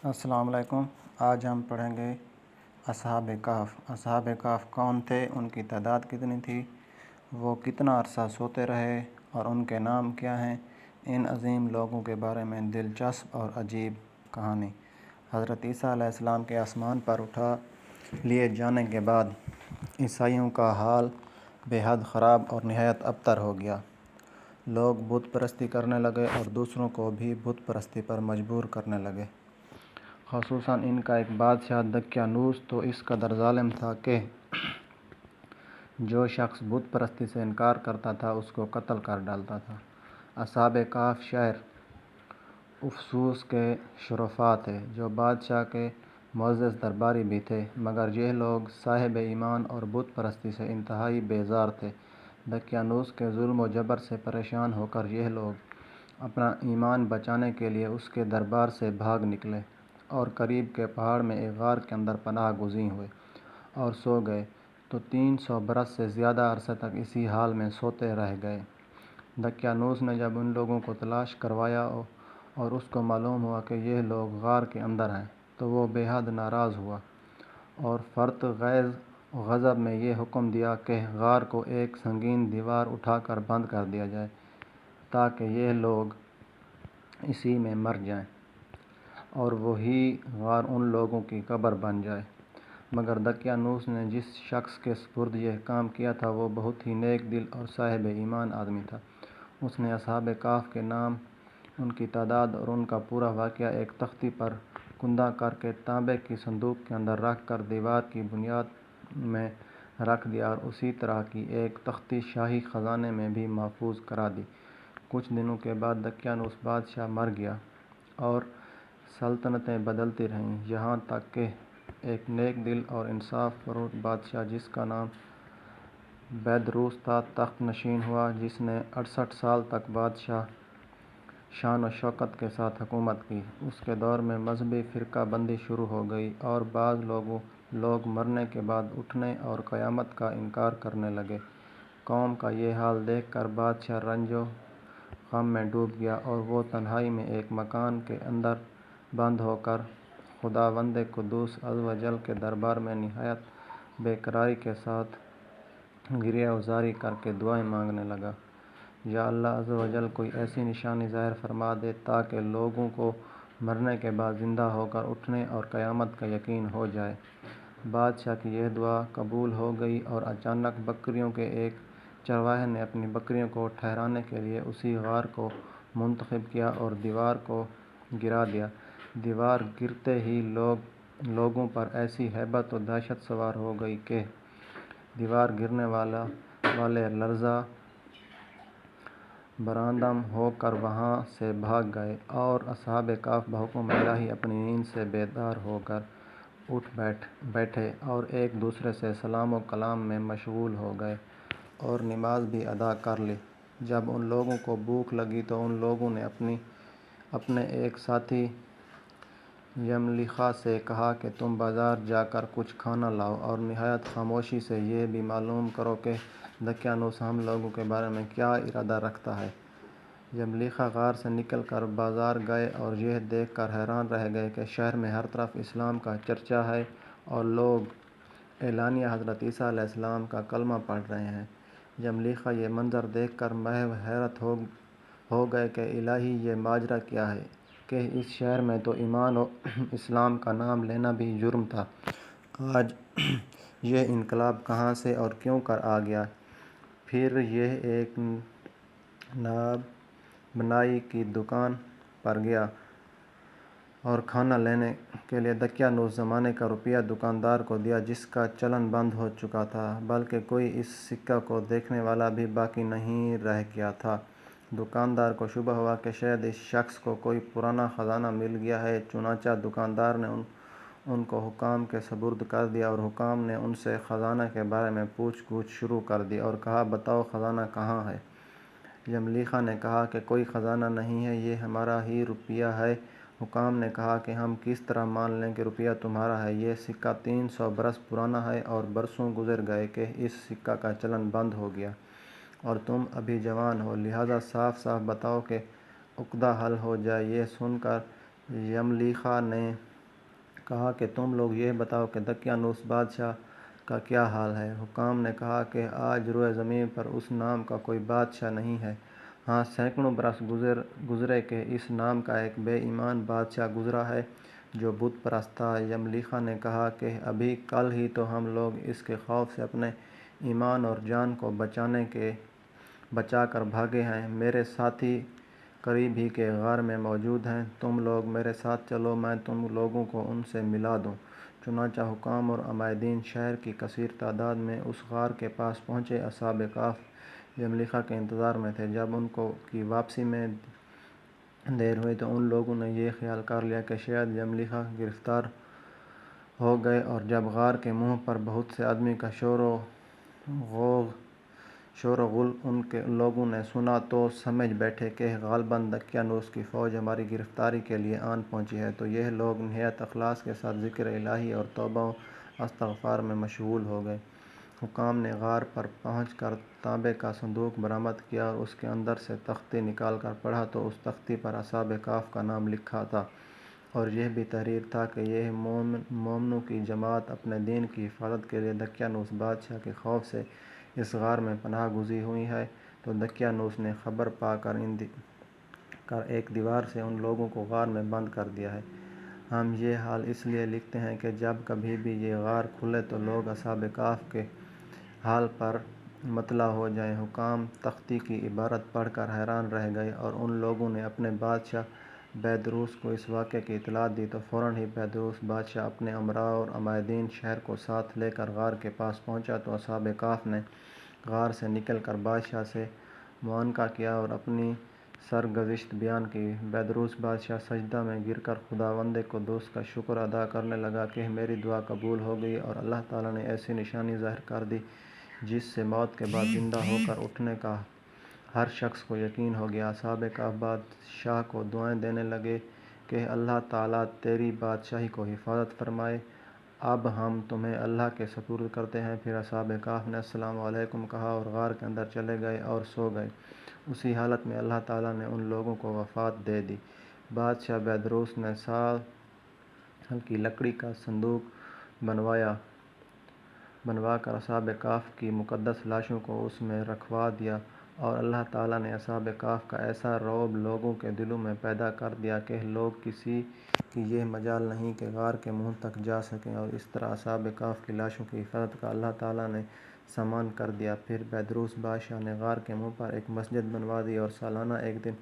السلام علیکم۔ آج ہم پڑھیں گے اصحاب کہف۔ اصحاب کہف کون تھے، ان کی تعداد کتنی تھی، وہ کتنا عرصہ سوتے رہے اور ان کے نام کیا ہیں۔ ان عظیم لوگوں کے بارے میں دلچسپ اور عجیب کہانی۔ حضرت عیسیٰ علیہ السلام کے آسمان پر اٹھا لیے جانے کے بعد عیسائیوں کا حال بے حد خراب اور نہایت ابتر ہو گیا۔ لوگ بت پرستی کرنے لگے اور دوسروں کو بھی بت پرستی پر مجبور کرنے لگے۔ خصوصاً ان کا ایک بادشاہ دقیانوس تو اس قدر ظالم تھا کہ جو شخص بت پرستی سے انکار کرتا تھا اس کو قتل کر ڈالتا تھا۔ اصحاب کہف شہر افسوس کے شرفاء تھے جو بادشاہ کے معزز درباری بھی تھے، مگر یہ لوگ صاحب ایمان اور بت پرستی سے انتہائی بیزار تھے۔ دقیانوس کے ظلم و جبر سے پریشان ہو کر یہ لوگ اپنا ایمان بچانے کے لیے اس کے دربار سے بھاگ نکلے اور قریب کے پہاڑ میں ایک غار کے اندر پناہ گزین ہوئے اور سو گئے، تو 300 برس سے زیادہ عرصے تک اسی حال میں سوتے رہ گئے۔ دقیانوس نے جب ان لوگوں کو تلاش کروایا اور اس کو معلوم ہوا کہ یہ لوگ غار کے اندر ہیں تو وہ بے حد ناراض ہوا اور فرط غیظ و غضب میں یہ حکم دیا کہ غار کو ایک سنگین دیوار اٹھا کر بند کر دیا جائے تاکہ یہ لوگ اسی میں مر جائیں اور وہی غار ان لوگوں کی قبر بن جائے۔ مگر دقیانوس نے جس شخص کے سپرد یہ کام کیا تھا وہ بہت ہی نیک دل اور صاحب ایمان آدمی تھا۔ اس نے اصحاب کہف کے نام، ان کی تعداد اور ان کا پورا واقعہ ایک تختی پر کندہ کر کے تانبے کی صندوق کے اندر رکھ کر دیوار کی بنیاد میں رکھ دیا اور اسی طرح کی ایک تختی شاہی خزانے میں بھی محفوظ کرا دی۔ کچھ دنوں کے بعد دقیانوس بادشاہ مر گیا اور سلطنتیں بدلتی رہیں، یہاں تک کہ ایک نیک دل اور انصاف پرور بادشاہ جس کا نام بیدروس تھا تخت نشین ہوا، جس نے 68 سال تک بادشاہ شان و شوکت کے ساتھ حکومت کی۔ اس کے دور میں مذہبی فرقہ بندی شروع ہو گئی اور بعض لوگ مرنے کے بعد اٹھنے اور قیامت کا انکار کرنے لگے۔ قوم کا یہ حال دیکھ کر بادشاہ رنج و غم میں ڈوب گیا اور وہ تنہائی میں ایک مکان کے اندر بند ہو کر خداوند قدوس عز و جل کے دربار میں نہایت بے قراری کے ساتھ گریہ وزاری کر کے دعائیں مانگنے لگا۔ یا اللہ عز و جل کوئی ایسی نشانی ظاہر فرما دے تاکہ لوگوں کو مرنے کے بعد زندہ ہو کر اٹھنے اور قیامت کا یقین ہو جائے۔ بادشاہ کی یہ دعا قبول ہو گئی اور اچانک بکریوں کے ایک چرواہے نے اپنی بکریوں کو ٹھہرانے کے لیے اسی غار کو منتخب کیا اور دیوار کو گرا دیا۔ دیوار گرتے ہی لوگوں پر ایسی ہیبت و دہشت سوار ہو گئی کہ دیوار گرنے والے لرزہ براندم ہو کر وہاں سے بھاگ گئے اور اصحاب کہف بحکم الہی اپنی نیند سے بیدار ہو کر اٹھ بیٹھے اور ایک دوسرے سے سلام و کلام میں مشغول ہو گئے اور نماز بھی ادا کر لی۔ جب ان لوگوں کو بھوک لگی تو ان لوگوں نے اپنے ایک ساتھی یملیخا سے کہا کہ تم بازار جا کر کچھ کھانا لاؤ اور نہایت خاموشی سے یہ بھی معلوم کرو کہ دقیانوس ہم لوگوں کے بارے میں کیا ارادہ رکھتا ہے۔ یملیخا غار سے نکل کر بازار گئے اور یہ دیکھ کر حیران رہ گئے کہ شہر میں ہر طرف اسلام کا چرچا ہے اور لوگ اعلانیہ حضرت عیسیٰ علیہ السلام کا کلمہ پڑھ رہے ہیں۔ یملیخا یہ منظر دیکھ کر محو حیرت ہو گئے کہ الہی یہ ماجرا کیا ہے کہ اس شہر میں تو ایمان و اسلام کا نام لینا بھی جرم تھا، آج یہ انقلاب کہاں سے اور کیوں کر آ گیا۔ پھر یہ ایک ناب بنائی کی دکان پر گیا اور کھانا لینے کے لیے دقیانوس زمانے کا روپیہ دکاندار کو دیا جس کا چلن بند ہو چکا تھا، بلکہ کوئی اس سکہ کو دیکھنے والا بھی باقی نہیں رہ گیا تھا۔ دکاندار کو شبہ ہوا کہ شاید اس شخص کو کوئی پرانا خزانہ مل گیا ہے، چنانچہ دکاندار نے ان کو حکام کے سپرد کر دیا اور حکام نے ان سے خزانہ کے بارے میں پوچھ گچھ شروع کر دی اور کہا بتاؤ خزانہ کہاں ہے۔ یملیخا نے کہا کہ کوئی خزانہ نہیں ہے، یہ ہمارا ہی روپیہ ہے۔ حکام نے کہا کہ ہم کس طرح مان لیں کہ روپیہ تمہارا ہے، یہ سکہ 300 برس پرانا ہے اور برسوں گزر گئے کہ اس سکہ کا چلن بند ہو گیا اور تم ابھی جوان ہو، لہذا صاف صاف بتاؤ کہ عقدہ حل ہو جائے۔ یہ سن کر یملیخا نے کہا کہ تم لوگ یہ بتاؤ کہ دقیانوس بادشاہ کا کیا حال ہے۔ حکام نے کہا کہ آج روئے زمین پر اس نام کا کوئی بادشاہ نہیں ہے۔ ہاں، سینکڑوں برس گزرے کہ اس نام کا ایک بے ایمان بادشاہ گزرا ہے جو بت پرست تھا۔ یملیخا نے کہا کہ ابھی کل ہی تو ہم لوگ اس کے خوف سے اپنے ایمان اور جان کو بچا کر بھاگے ہیں۔ میرے ساتھی قریب ہی کے غار میں موجود ہیں، تم لوگ میرے ساتھ چلو، میں تم لوگوں کو ان سے ملا دوں۔ چنانچہ حکام اور عمائدین شہر کی کثیر تعداد میں اس غار کے پاس پہنچے۔ اصحاب کہف یملیخا کے انتظار میں تھے۔ جب ان کی واپسی میں دیر ہوئی تو ان لوگوں نے یہ خیال کر لیا کہ شاید یملیخا گرفتار ہو گئے، اور جب غار کے منہ پر بہت سے آدمی کا شور و غل ان لوگوں نے سنا تو سمجھ بیٹھے کہ غالباً دقیانوس کی فوج ہماری گرفتاری کے لیے آن پہنچی ہے۔ تو یہ لوگ نہایت اخلاص کے ساتھ ذکر الہی اور توبہ و استغفار میں مشغول ہو گئے۔ حکام نے غار پر پہنچ کر تانبے کا صندوق برآمد کیا اور اس کے اندر سے تختی نکال کر پڑھا تو اس تختی پر اصحاب کہف کا نام لکھا تھا، اور یہ بھی تحریر تھا کہ یہ مومنوں کی جماعت اپنے دین کی حفاظت کے لیے دقیانوس بادشاہ کے خوف سے اس غار میں پناہ گزین ہوئی ہے۔ تو دقیانوس نے خبر پا کر ایک دیوار سے ان لوگوں کو غار میں بند کر دیا ہے۔ ہم یہ حال اس لیے لکھتے ہیں کہ جب کبھی بھی یہ غار کھلے تو لوگ اصحاب کہف کے حال پر مطلع ہو جائیں۔ حکام تختی کی عبارت پڑھ کر حیران رہ گئے، اور ان لوگوں نے اپنے بادشاہ بیدروس کو اس واقعے کی اطلاع دی تو فوراً ہی بیدروس بادشاہ اپنے امراء اور عمائدین شہر کو ساتھ لے کر غار کے پاس پہنچا۔ تو اصحاب کہف نے غار سے نکل کر بادشاہ سے معانقہ کیا اور اپنی سرگزشت بیان کی۔ بیدروس بادشاہ سجدہ میں گر کر خداوند قدوس کا شکر ادا کرنے لگا کہ میری دعا قبول ہو گئی، اور اللہ تعالیٰ نے ایسی نشانی ظاہر کر دی جس سے موت کے بعد زندہ ہو کر اٹھنے کا ہر شخص کو یقین ہو گیا۔ اصحاب کہف بادشاہ کو دعائیں دینے لگے کہ اللہ تعالیٰ تیری بادشاہی کو حفاظت فرمائے، اب ہم تمہیں اللہ کے سپرد کرتے ہیں۔ پھر اصحاب کہف نے السلام علیکم کہا اور غار کے اندر چلے گئے اور سو گئے۔ اسی حالت میں اللہ تعالیٰ نے ان لوگوں کو وفات دے دی۔ بادشاہ بیدروس نے سال کی لکڑی کا صندوق بنوا کر اصحاب کہف کی مقدس لاشوں کو اس میں رکھوا دیا، اور اللہ تعالیٰ نے اصحاب کہف کا ایسا رعب لوگوں کے دلوں میں پیدا کر دیا کہ لوگ کسی کی یہ مجال نہیں کہ غار کے منہ تک جا سکیں، اور اس طرح اصحاب کہف کی لاشوں کی حفاظت کا اللہ تعالیٰ نے سامان کر دیا۔ پھر بیدروس بادشاہ نے غار کے منہ پر ایک مسجد بنوا دی اور سالانہ ایک دن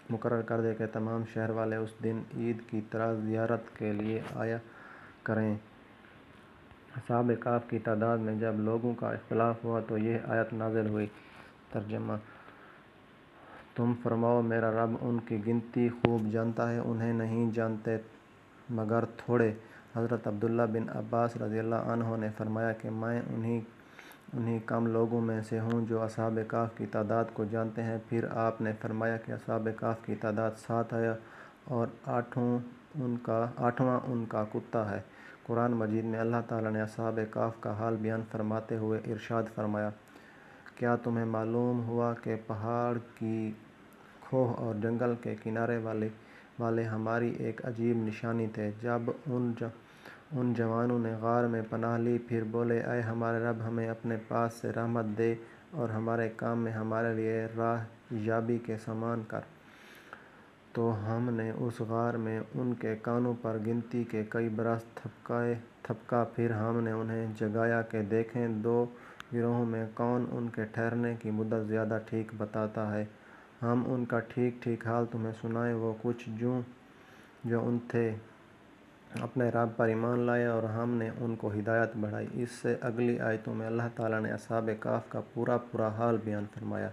مقرر کر دیا کہ تمام شہر والے اس دن عید کی طرح زیارت کے لیے آیا کریں۔ اصحاب کہف کی تعداد میں جب لوگوں کا اختلاف ہوا تو یہ آیت نازل ہوئی۔ ترجمہ: تم فرماؤ میرا رب ان کی گنتی خوب جانتا ہے، انہیں نہیں جانتے مگر تھوڑے۔ حضرت عبداللہ بن عباس رضی اللہ عنہ نے فرمایا کہ میں انہی کم لوگوں میں سے ہوں جو اصحاب کہف کی تعداد کو جانتے ہیں۔ پھر آپ نے فرمایا کہ اصحاب کہف کی تعداد 7 ہے اور آٹھواں ان کا کتا ہے۔ قرآن مجید میں اللہ تعالیٰ نے اصحاب کہف کا حال بیان فرماتے ہوئے ارشاد فرمایا: کیا تمہیں معلوم ہوا کہ پہاڑ کی کوہ اور جنگل کے کنارے والے ہماری ایک عجیب نشانی تھے؟ جب ان جوانوں نے غار میں پناہ لی، پھر بولے اے ہمارے رب، ہمیں اپنے پاس سے رحمت دے اور ہمارے کام میں ہمارے لیے راہ یابی کے سامان کر۔ تو ہم نے اس غار میں ان کے کانوں پر گنتی کے کئی برس تھپکا، پھر ہم نے انہیں جگایا کہ دیکھیں دو گروہوں میں کون ان کے ٹھہرنے کی مدت زیادہ ٹھیک بتاتا ہے۔ ہم ان کا ٹھیک ٹھیک حال تمہیں سنائیں۔ وہ کچھ جو ان تھے اپنے رب پر ایمان لائے اور ہم نے ان کو ہدایت بخشی۔ اس سے اگلی آیتوں میں اللہ تعالیٰ نے اصحاب کہف کا پورا حال بیان فرمایا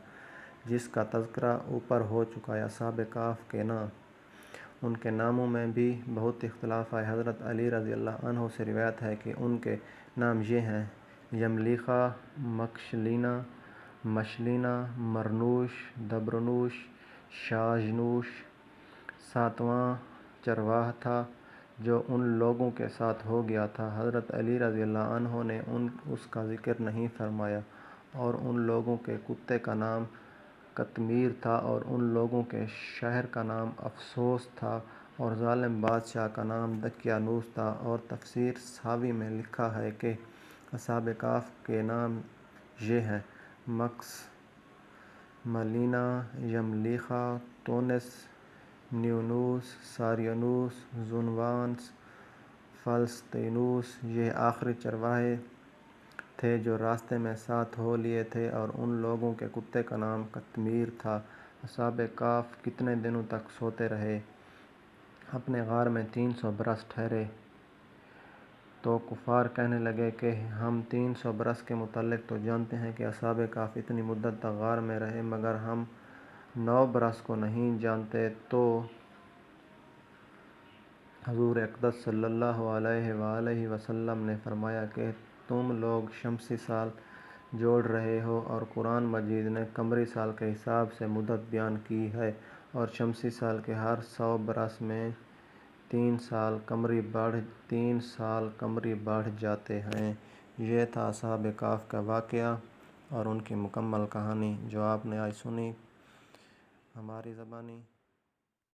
جس کا تذکرہ اوپر ہو چکا ہے۔ اصحاب کہف کے نام، ان کے ناموں میں بھی بہت اختلاف ہے۔ حضرت علی رضی اللہ عنہ سے روایت ہے کہ ان کے نام یہ ہیں: یملیخا، مشلینا، مرنوش، دبرنوش، شاژنوش۔ 7واں چرواہا تھا جو ان لوگوں کے ساتھ ہو گیا تھا۔ حضرت علی رضی اللہ عنہ نے اس کا ذکر نہیں فرمایا۔ اور ان لوگوں کے کتے کا نام قطمیر تھا، اور ان لوگوں کے شہر کا نام افسوس تھا، اور ظالم بادشاہ کا نام دقیانوس تھا۔ اور تفسیر ساوی میں لکھا ہے کہ اصحاب کہف کے نام یہ ہیں: مکث، ملینا، یملیخا، تونس، نیونوس، ساریانوس، زونوانس، فلسطینوس۔ یہ آخری چرواہے تھے جو راستے میں ساتھ ہو لیے تھے، اور ان لوگوں کے کتے کا نام قطمیر تھا۔ اصحاب کہف کتنے دنوں تک سوتے رہے؟ اپنے غار میں 300 برس ٹھہرے۔ تو کفار کہنے لگے کہ ہم 300 برس کے متعلق تو جانتے ہیں کہ اصحاب کہف اتنی مدت تک غار میں رہے، مگر ہم 9 برس کو نہیں جانتے۔ تو حضور اقدس صلی اللہ علیہ وآلہ وسلم نے فرمایا کہ تم لوگ شمسی سال جوڑ رہے ہو، اور قرآن مجید نے قمری سال کے حساب سے مدت بیان کی ہے، اور شمسی سال کے ہر 100 برس میں 3 سال قمری بڑھ جاتے ہیں۔ یہ تھا اصحاب کہف کا واقعہ اور ان کی مکمل کہانی، جو آپ نے آج سنی ہماری زبانی